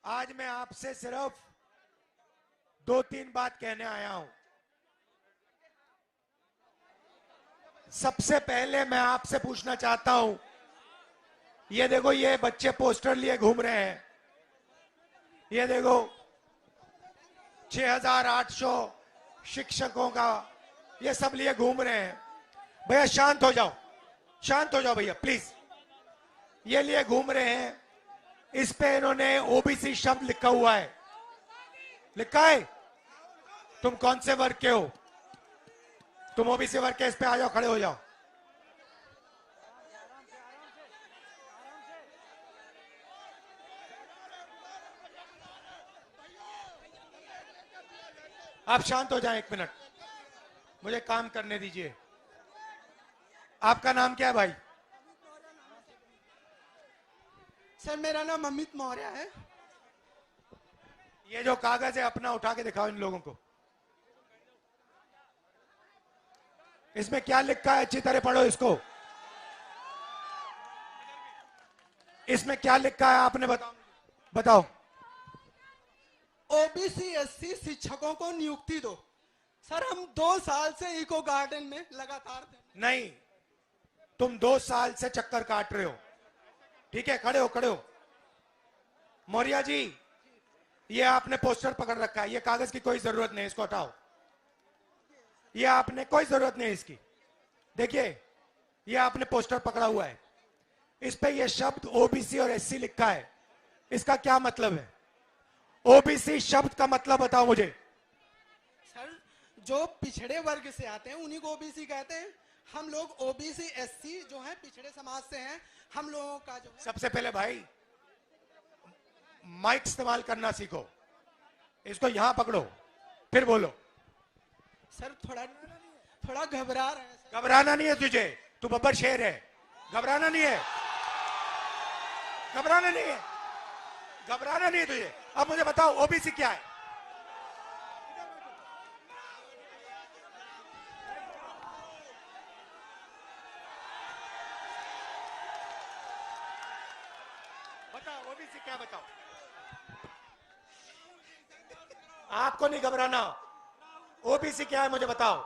आज मैं आपसे सिर्फ 2-3 बात कहने आया हूं। सबसे पहले मैं आपसे पूछना चाहता हूं, ये देखो ये बच्चे पोस्टर लिए घूम रहे हैं, ये देखो 6800 शिक्षकों का ये सब लिए घूम रहे हैं। भैया शांत हो जाओ, शांत हो जाओ भैया प्लीज। ये लिए घूम रहे हैं, इस पे इन्होंने ओबीसी शब्द लिखा हुआ है। लिखा है? तुम कौन से वर्ग के हो? तुम ओबीसी वर्ग के, इस पे आ जाओ, खड़े हो जाओ। आप शांत हो जाएं 1 मिनट, मुझे काम करने दीजिए। आपका नाम क्या है भाई? सर मेरा नाम अमित मौर्य है। ये जो कागज है अपना उठा के दिखाओ इन लोगों को। इसमें क्या लिखा है? अच्छी तरह पढ़ो इसको। इसमें क्या लिखा है आपने बताओ, बताओ। ओबीसी एससी शिक्षकों को नियुक्ति दो। सर हम 2 साल से इको गार्डन में लगातार थे। नहीं, तुम 2 साल से चक्कर काट रहे हो। ठीक है, खड़े हो, खड़े हो। मौर्य जी, ये आपने पोस्टर पकड़ रखा है, ये कागज की कोई जरूरत नहीं, इसको हटाओ। ये आपने कोई जरूरत नहीं इसकी। देखिए, ये आपने पोस्टर पकड़ा हुआ है, इस पे ये शब्द ओबीसी और एससी लिखा है। इसका क्या मतलब है? ओबीसी शब्द का मतलब बताओ मुझे। सर जो पिछड़े वर्ग से आते हैं उन्हीं को ओबीसी कहते हैं। हम लोग ओबीसी एससी जो है पिछड़े समाज से हैं। हम लोगों का जो है... सबसे पहले भाई माइक इस्तेमाल करना सीखो। इसको यहां पकड़ो, फिर बोलो। सर थोड़ा घबरा रहे हैं। घबराना नहीं है तुझे, तू बब्बर शेर है। घबराना नहीं है, घबराना नहीं है, घबराना नहीं है तुझे। अब मुझे बताओ ओबीसी क्या है? बताओ ओबीसी क्या, बताओ। आपको नहीं घबराना, ओबीसी क्या है मुझे बताओ।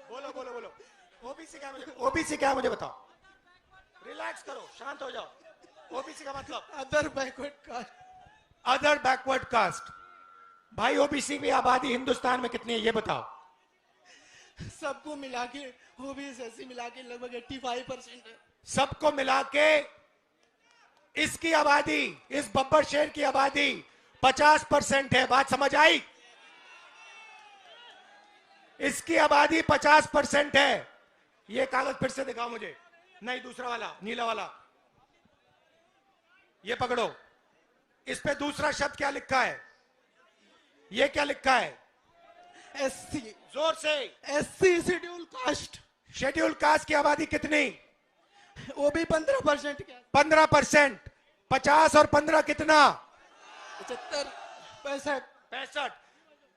बोलो बोलो बोलो, ओबीसी क्या है मुझे, ओबीसी क्या है मुझे बताओ। रिलैक्स करो, शांत हो जाओ। ओबीसी का मतलब other backward caste. Other backward caste. भाई ओबीसी की आबादी हिंदुस्तान में कितनी है ये बताओ। सबको मिला के ओबीसी एससी मिला के लगभग 85% है। सबको मिला के इसकी आबादी, इस बब्बर शेर की आबादी 50% है। बात समझ आई? इसकी आबादी 50% है। ये कागज फिर से दिखाओ मुझे। नहीं, दूसरा वाला, नीला वाला, ये पकड़ो। इस पे दूसरा शब्द क्या लिखा है? ये क्या लिखा है? एससी। जोर से। SC schedule caste. Schedule caste की आबादी कितनी? वो भी 15%। क्या? 15%। 50 और 15 कितना? 75, 65, 65।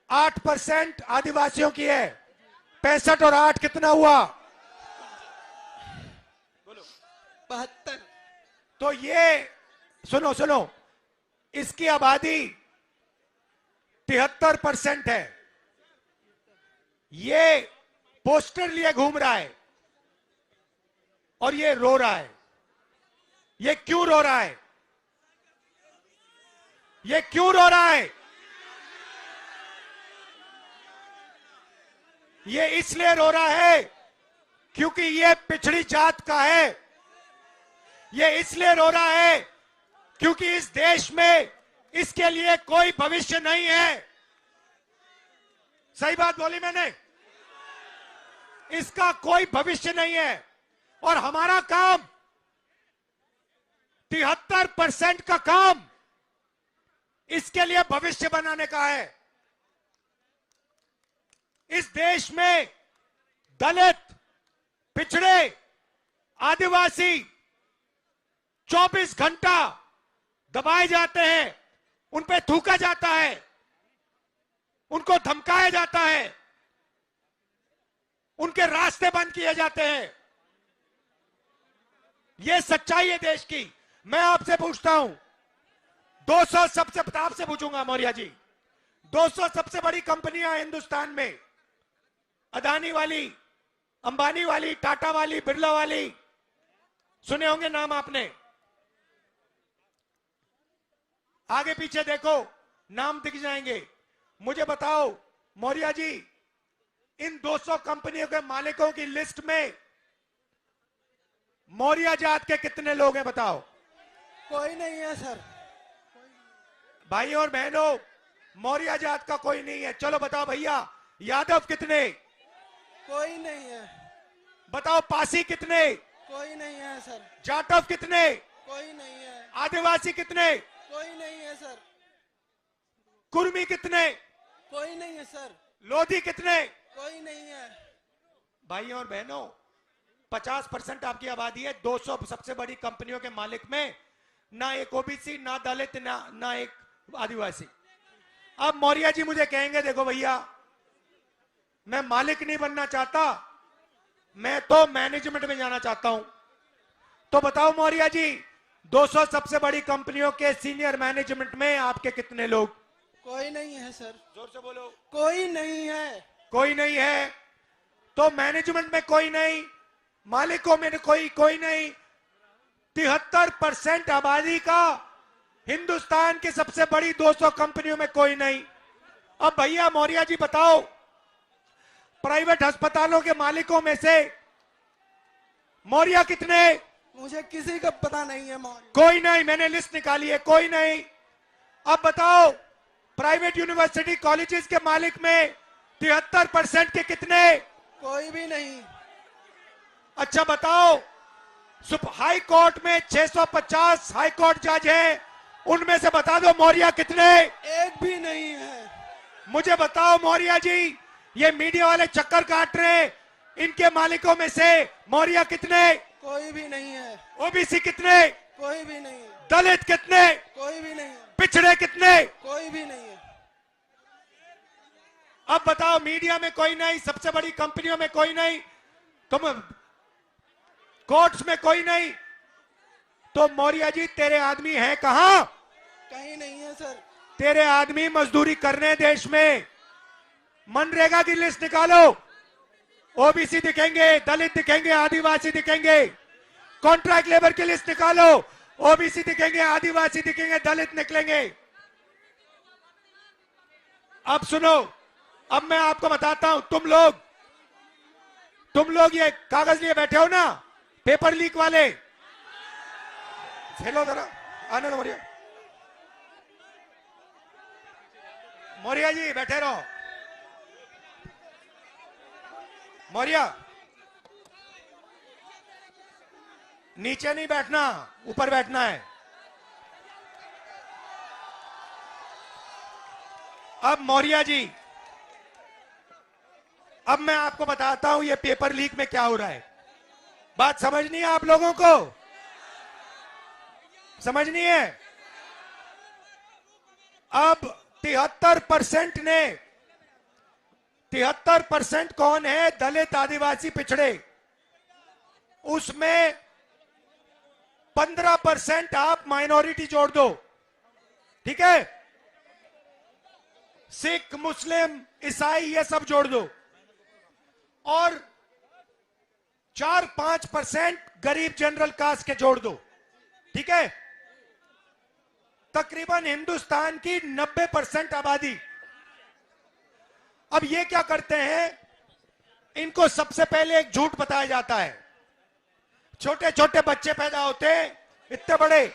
8% आदिवासियों की है। 65 और 8 कितना हुआ? बोलो। 72। तो ये सुनो सुनो, इसकी आबादी 73% है। ये पोस्टर लिए घूम रहा है और ये रो रहा है। ये क्यों रो रहा है? ये क्यों रो रहा है? ये इसलिए रो रहा है क्योंकि ये पिछड़ी जात का है। ये इसलिए रो रहा है क्योंकि इस देश में इसके लिए कोई भविष्य नहीं है। सही बात बोली मैंने? इसका कोई भविष्य नहीं है और हमारा काम 73% का काम इसके लिए भविष्य बनाने का है। इस देश में दलित, पिछड़े, आदिवासी 24 घंटा दबाए जाते हैं, उन पे थूका जाता है, उनको धमकाया जाता है, उनके रास्ते बंद किए जाते हैं। ये सच्चाई है देश की। मैं आपसे पूछता हूं, 200 सबसे, आपसे पूछूंगा मौर्य जी, 200 सबसे बड़ी कंपनियां हिंदुस्तान में, अदानी वाली, अंबानी वाली, टाटा वाली, बिरला वाली, सुने होंगे नाम आपने। आगे पीछे देखो, नाम दिख जाएंगे। मुझे बताओ मौर्य जी, इन 200 कंपनियों के मालिकों की लिस्ट में मौर्य जात के कितने लोग हैं बताओ। कोई नहीं है सर। भाई और बहनों, मौर्य जात का कोई नहीं है। चलो बताओ भैया, यादव कितने? कोई नहीं है। बताओ पासी कितने? कोई नहीं है सर। जाटव कितने? कोई नहीं है। आदिवासी कितने? कोई नहीं है सर। कुर्मी कितने? कोई नहीं है सर। लोधी कितने? कोई नहीं है। भाई और बहनों, 50% आपकी आबादी है। 200 सबसे बड़ी कंपनियों के मालिक में ना एक ओबीसी, ना दलित, ना एक आदिवासी। अब मौर्य जी मुझे कहेंगे, देखो भैया, मैं मालिक नहीं बनना चाहता, मैं तो मैनेजमेंट में जाना चाहता हूं। तो बताओ मौर्य जी, 200 सबसे बड़ी कंपनियों के सीनियर मैनेजमेंट में आपके कितने लोग? कोई नहीं है सर। जोर से बोलो। कोई नहीं है। कोई नहीं है। तो मैनेजमेंट में कोई नहीं, मालिकों में कोई नहीं, 73% आबादी का हिंदुस्तान की सबसे बड़ी 200 कंपनियों में कोई नहीं। अब भैया मौर्य जी बताओ, प्राइवेट अस्पतालों के मालिकों में से मौर्य कितने? मुझे किसी का पता नहीं है मौर्य। कोई नहीं, मैंने लिस्ट निकाली है, कोई नहीं। अब बताओ, प्राइवेट यूनिवर्सिटी कॉलेजेस के मालिक में 73% के कितने? कोई भी नहीं। अच्छा बताओ, हाई कोर्ट में 650 हाई कोर्ट जज हैं, उनमें से बता दो मौर्य कितने? एक भी नहीं है। मुझे बताओ मौर्य जी, ये मीडिया वाले चक्कर काट रहे हैं, इनके मालिकों में से मौर्य कितने? कोई भी नहीं है। ओबीसी कितने? कोई भी नहीं है। दलित कितने? कोई भी नहीं है। पिछड़े कितने? कोई भी नहीं है। अब बताओ, मीडिया में कोई नहीं, सबसे बड़ी कंपनियों में कोई नहीं, तुम कोर्ट्स में कोई नहीं, तो मौर्य जी तेरे आदमी हैं कहां? कहीं नहीं है सर। तेरे आदमी मजदूरी करने देश में। मनरेगा की लिस्ट निकालो, ओबीसी दिखेंगे, दलित दिखेंगे, आदिवासी दिखेंगे। कॉन्ट्रैक्ट लेबर की लिस्ट निकालो, ओबीसी दिखेंगे, आदिवासी दिखेंगे, दलित निकलेंगे। अब सुनो, अब मैं आपको बताता हूं, तुम लोग ये कागज लिए बैठे हो ना, पेपर लीक वाले, चलो जरा आनंद मौर्य, मौर्य जी बैठे रहो। मौर्य नीचे नहीं बैठना, ऊपर बैठना है। अब मौर्य जी, अब मैं आपको बताता हूं ये पेपर लीक में क्या हो रहा है। बात समझनी है आप लोगों को? समझनी है? अब 73% ने, 73% कौन है? दलित, आदिवासी, पिछड़े। उसमें 15% आप माइनॉरिटी जोड़ दो, ठीक है? सिख, मुस्लिम, ईसाई, ये सब जोड़ दो, और 4-5% गरीब जनरल कास्ट के जोड़ दो, ठीक है? तकरीबन हिंदुस्तान की 90% आबादी। अब ये क्या करते हैं, इनको सबसे पहले एक झूठ बताया जाता है। छोटे छोटे बच्चे पैदा होते हैं, इतने बड़े,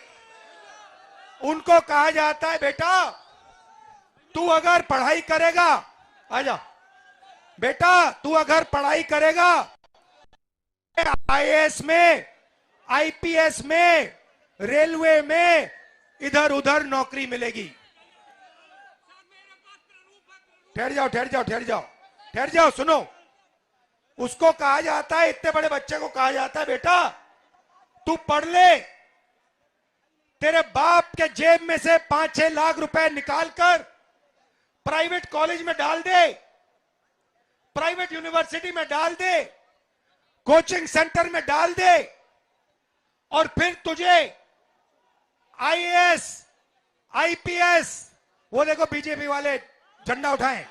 उनको कहा जाता है बेटा तू अगर पढ़ाई करेगा, आजा बेटा तू अगर पढ़ाई करेगा, आईएएस में, आईपीएस में, रेलवे में, इधर उधर नौकरी मिलेगी। ठहर जाओ ठहर जाओ ठहर जाओ ठहर जाओ, सुनो। उसको कहा जाता है, इतने बड़े बच्चे को कहा जाता है बेटा तू पढ़ ले, तेरे बाप के जेब में से 5-6 लाख रुपए निकालकर प्राइवेट कॉलेज में डाल दे, प्राइवेट यूनिवर्सिटी में डाल दे, कोचिंग सेंटर में डाल दे, और फिर तुझे आईएएस आईपीएस, वो देखो बीजेपी वाले झंडा उठाएं।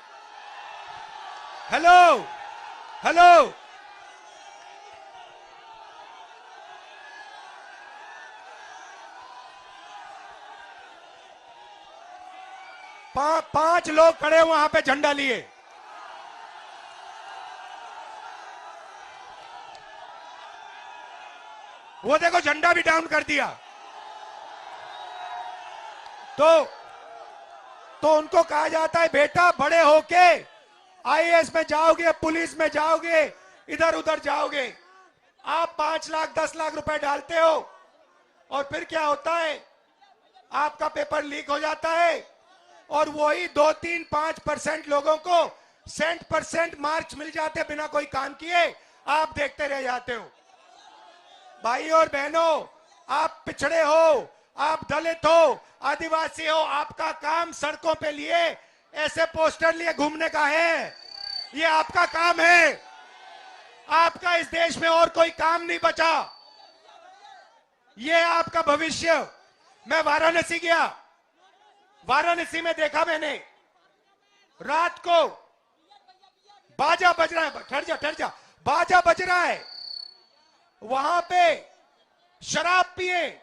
हेलो हेलो, 5 लोग खड़े वहां पे झंडा लिए। वो देखो झंडा भी डाउन कर दिया। तो उनको कहा जाता है बेटा बड़े होके आईएएस में जाओगे, पुलिस में जाओगे, इधर उधर जाओगे। आप 5 लाख 10 लाख रुपए डालते हो और फिर क्या होता है, आपका पेपर लीक हो जाता है और वही 2-3-5% लोगों को % मार्क्स मिल जाते बिना कोई काम किए। आप देखते रह जाते हो। भाई और बहनों, आप पिछड़े हो, आप दलित हो, आदिवासी हो, आपका काम सड़कों पे लिए ऐसे पोस्टर लिए घूमने का है। ये आपका काम है। आपका इस देश में और कोई काम नहीं बचा। ये आपका भविष्य। मैं वाराणसी गया, वाराणसी में देखा मैंने, रात को बाजा बज रहा है। ठहर जा, बाजा बज रहा है। वहां पे शराब पिए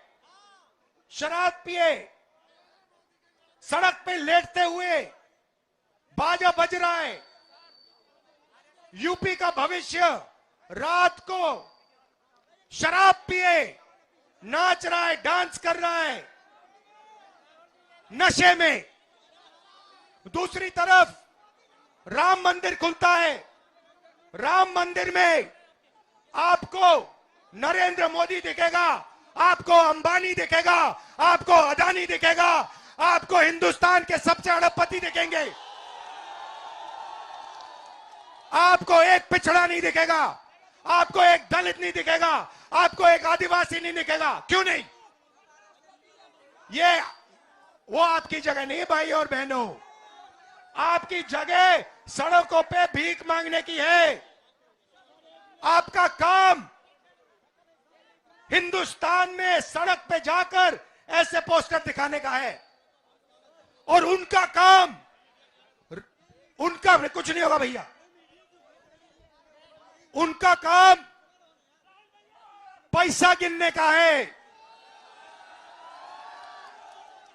सड़क पे लेटते हुए बाजा बज रहा है। यूपी का भविष्य रात को शराब पिए नाच रहा है, डांस कर रहा है नशे में। दूसरी तरफ राम मंदिर खुलता है। राम मंदिर में आपको नरेंद्र मोदी दिखेगा, आपको अंबानी दिखेगा, आपको अदानी दिखेगा, आपको हिंदुस्तान के सबसे अरबपति दिखेंगे। आपको एक पिछड़ा नहीं दिखेगा, आपको एक दलित नहीं दिखेगा, आपको एक आदिवासी नहीं दिखेगा। क्यों नहीं? ये वो आपकी जगह नहीं भाई और बहनों। आपकी जगह सड़कों पे भीख मांगने की है। आपका काम हिंदुस्तान में सड़क पे जाकर ऐसे पोस्टर दिखाने का है। और उनका काम, उनका कुछ नहीं होगा भैया, उनका काम पैसा गिनने का है।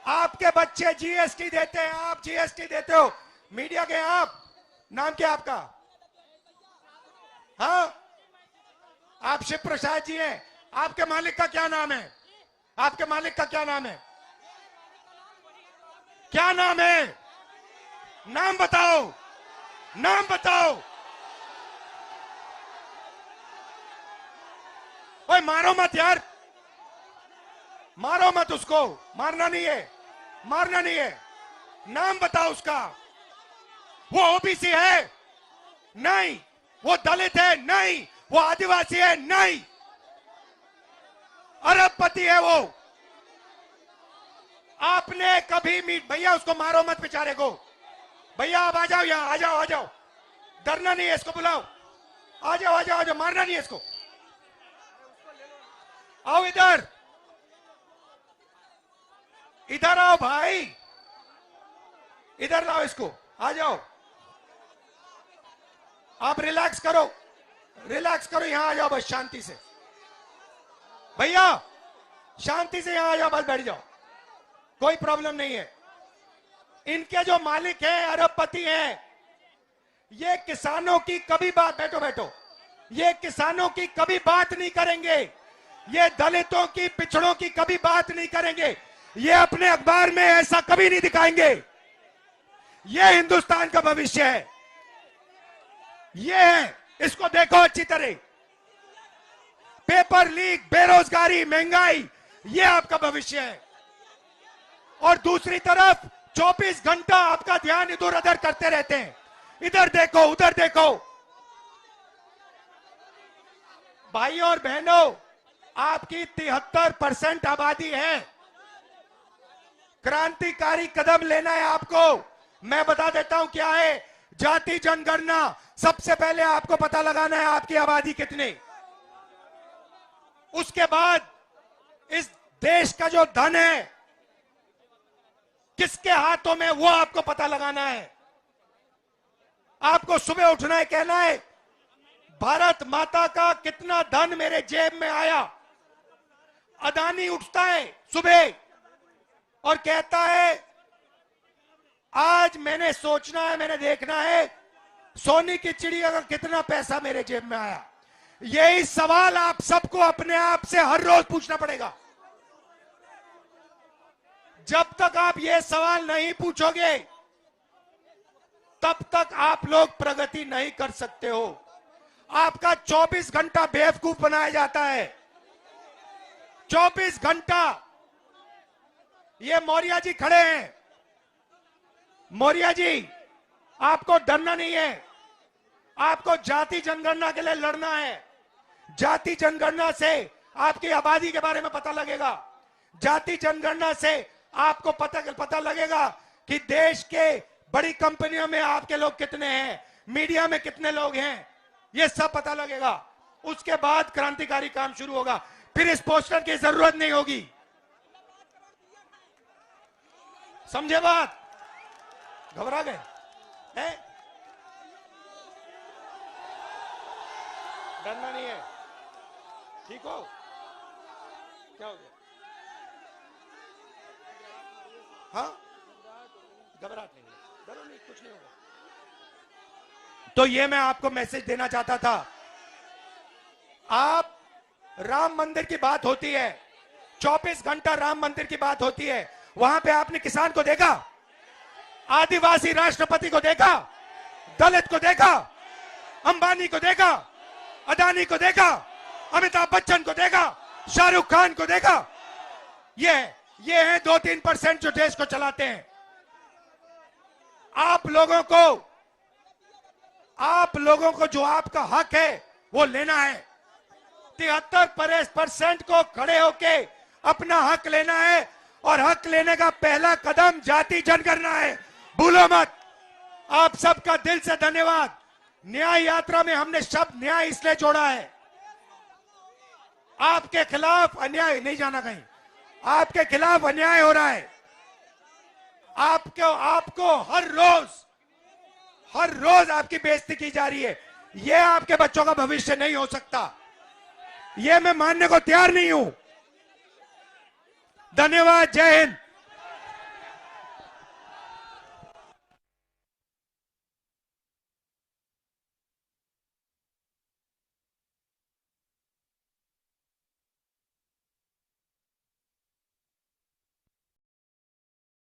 आपके बच्चे जीएसटी देते हैं, आप जीएसटी देते हो। मीडिया के आप, नाम क्या आपका? हाँ, आप शिव प्रसाद जी हैं। आपके मालिक का क्या नाम है? आपके मालिक का क्या नाम है? क्या नाम है? नाम बताओ, नाम बताओ। ओए मारो मत यार, मारो मत उसको। मारना नहीं है, मारना नहीं है। नाम बताओ उसका। वो ओबीसी है? नहीं। वो दलित है? नहीं। वो आदिवासी है? नहीं। अरबपति है वो। आपने कभी भैया उसको मारो मत बेचारे को। भैया आप आ जाओ यहां, आ जाओ, आ जाओ। डरना नहीं है, इसको बुलाओ। आ जाओ, आ जाओ, आ जाओ। मारना नहीं है इसको। आओ इधर, इधर आओ भाई, इधर लाओ इसको। आ जाओ, आप रिलैक्स करो, रिलैक्स करो। यहां आ जाओ बस शांति से। भैया शांति से यहां आ जाओ, बस बैठ जाओ, कोई प्रॉब्लम नहीं है। इनके जो मालिक हैं, अरबपति हैं, ये किसानों की कभी बात, बैठो बैठो, ये किसानों की कभी बात नहीं करेंगे। ये दलितों की, पिछड़ों की कभी बात नहीं करेंगे। ये अपने अखबार में ऐसा कभी नहीं दिखाएंगे। ये हिंदुस्तान का भविष्य है, ये है। इसको देखो अच्छी तरह। पेपर लीक, बेरोजगारी, महंगाई, ये आपका भविष्य है। और दूसरी तरफ 24 घंटा आपका ध्यान इधर उधर करते रहते हैं। इधर देखो, उधर देखो। भाई और बहनों, आपकी 73% आबादी है। क्रांतिकारी कदम लेना है आपको। मैं बता देता हूं क्या है। जाति जनगणना, सबसे पहले आपको पता लगाना है आपकी आबादी कितनी। उसके बाद इस देश का जो धन है किसके हाथों में, वो आपको पता लगाना है। आपको सुबह उठना है, कहना है भारत माता का कितना धन मेरे जेब में आया। अदानी उठता है सुबह और कहता है आज मैंने सोचना है, मैंने देखना है सोने की चिड़िया का कितना पैसा मेरे जेब में आया। यही सवाल आप सबको अपने आप से हर रोज पूछना पड़ेगा। जब तक आप ये सवाल नहीं पूछोगे तब तक आप लोग प्रगति नहीं कर सकते हो। आपका 24 घंटा बेवकूफ बनाया जाता है। 24 घंटा। ये मौर्य जी खड़े हैं। मौर्य जी, आपको डरना नहीं है। आपको जाति जनगणना के लिए लड़ना है। जाति जनगणना से आपकी आबादी के बारे में पता लगेगा। जाति जनगणना से आपको पता लगेगा कि देश के बड़ी कंपनियों में आपके लोग कितने हैं, मीडिया में कितने लोग हैं, ये सब पता लगेगा। उसके बाद क्रांतिकारी काम शुरू होगा। फिर इस पोस्टर की जरूरत नहीं होगी। समझे बात? घबरा गए हैं? डरना नहीं है। ठीक हो? क्या हो गया? हाँ, घबराहट नहीं है, डरो नहीं, कुछ नहीं होगा। तो ये मैं आपको मैसेज देना चाहता था। आप राम मंदिर की बात होती है, 24 घंटा राम मंदिर की बात होती है। वहां पे आपने किसान को देखा, आदिवासी राष्ट्रपति को देखा, दलित को देखा, अंबानी को देखा, अदानी को देखा, अमिताभ बच्चन को देखा, शाहरुख खान को देखा। ये हैं 2-3% जो देश को चलाते हैं। आप लोगों को जो आपका हक है वो लेना है। 73% को खड़े होके अपना हक लेना है। और हक लेने का पहला कदम जाति जनगणना है, भूलो मत। आप सबका दिल से धन्यवाद। न्याय यात्रा में हमने शब्द न्याय इसलिए जोड़ा है, आपके खिलाफ अन्याय नहीं जाना कहीं, आपके खिलाफ अन्याय हो रहा है। आपको हर रोज आपकी बेइज्जती की जा रही है। यह आपके बच्चों का भविष्य नहीं हो सकता। यह मैं मानने को तैयार नहीं हूं। धन्यवाद। जय हिंद।